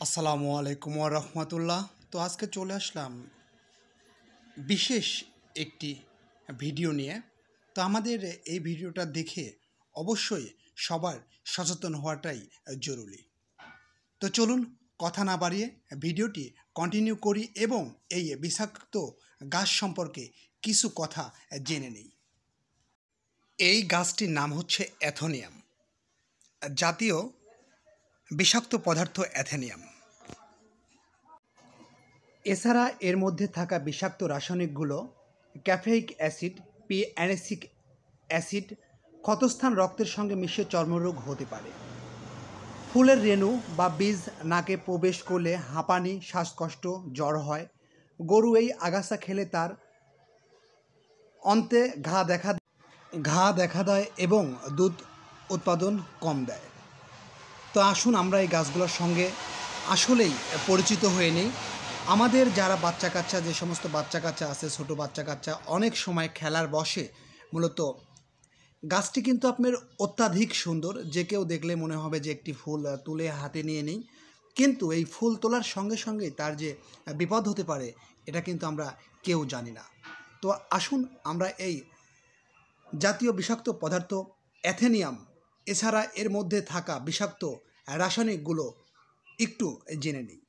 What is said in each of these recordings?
আসসালামু আলাইকুম ওয়া রাহমাতুল্লাহ। তো আজকে চলে আসলাম বিশেষ একটি ভিডিও নিয়ে। তো আমাদের এই ভিডিওটা দেখে অবশ্যই সবার সচেতন হওয়াটাই জরুরি। তো চলুন কথা না বাড়িয়ে ভিডিওটি কন্টিনিউ করি এবং এই বিষাক্ত গাছ সম্পর্কে কিছু কথা জেনে নিই। এই গাছটির নাম হচ্ছে অ্যাথোনিয়াম, জাতীয় বিষাক্ত পদার্থ অ্যাথোনিয়াম। এছাড়া এর মধ্যে থাকা বিষাক্ত রাসায়নিকগুলো ক্যাফেইক অ্যাসিড, পিঅ্যানেসিক অ্যাসিড ক্ষতস্থান রক্তের সঙ্গে মিশে চর্মরোগ হতে পারে। ফুলের রেণু বা বীজ নাকে প্রবেশ করলে হাঁপানি, শ্বাসকষ্ট, জ্বর হয়। গরু এই আগাছা খেলে তার অন্তে ঘা দেখা দেয় এবং দুধ উৎপাদন কম দেয়। তো আসুন আমরা এই গাছগুলোর সঙ্গে আসলেই পরিচিত হয়ে নিই। আমাদের যারা বাচ্চা কাচ্চা, যে সমস্ত বাচ্চা কাচ্চা আছে, ছোটো বাচ্চা কাচ্চা অনেক সময় খেলার বসে মূলত গাছটি কিন্তু আপনার অত্যাধিক সুন্দর, যে কেউ দেখলে মনে হবে যে একটি ফুল তুলে হাতে নিয়ে নিই, কিন্তু এই ফুল তোলার সঙ্গে সঙ্গেই তার যে বিপদ হতে পারে এটা কিন্তু আমরা কেউ জানি না। তো আসুন আমরা এই জাতীয় বিষাক্ত পদার্থ অ্যাথেনিয়াম এছাড়া এর মধ্যে থাকা বিষাক্ত রাসায়নিকগুলো একটু জেনে নিই।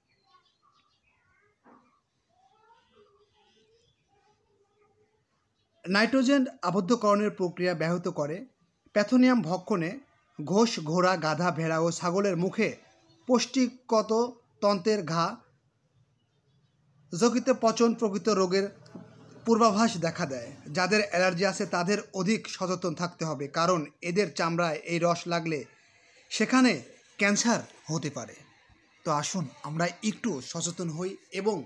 নাইট্রোজেন আবদ্ধকরণের প্রক্রিয়া ব্যাহত করে। প্যাথোনিয়াম ভক্ষণে ঘোষ, ঘোড়া, গাধা, ভেড়া ও ছাগলের মুখে পুষ্টিগত তন্ত্রের ঘা, যকৃতে পচন প্রকৃত রোগের পূর্বাভাস দেখা দেয়। যাদের অ্যালার্জি আছে তাদের অধিক সচেতন থাকতে হবে, কারণ এদের চামড়ায় এই রস লাগলে সেখানে ক্যান্সার হতে পারে। তো আসুন আমরা একটু সচেতন হই এবং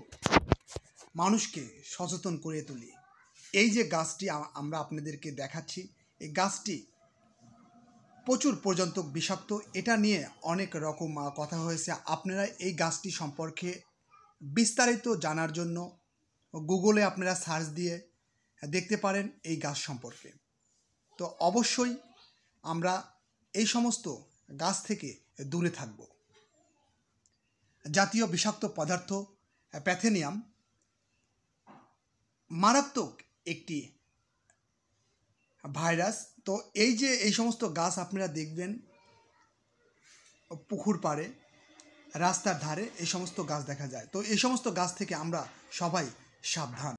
মানুষকে সচেতন করে তুলি। এই যে গাছটি আমরা আপনাদেরকে দেখাচ্ছি, এই গাছটি প্রচুর পর্যন্ত বিষাক্ত। এটা নিয়ে অনেক রকম কথা হয়েছে। আপনারা এই গাছটি সম্পর্কে বিস্তারিত জানার জন্য গুগলে আপনারা সার্চ দিয়ে দেখতে পারেন এই গাছ সম্পর্কে। তো অবশ্যই আমরা এই সমস্ত গাছ থেকে দূরে থাকব। জাতীয় বিষাক্ত পদার্থ প্যাথেনিয়াম মারাত্মক একটি ভাইরাস। তো এই যে এই সমস্ত গাছ আপনারা দেখবেন পুকুর পাড়ে, রাস্তার ধারে এই সমস্ত গাছ দেখা যায়। তো এই সমস্ত গাছ থেকে আমরা সবাই সাবধান।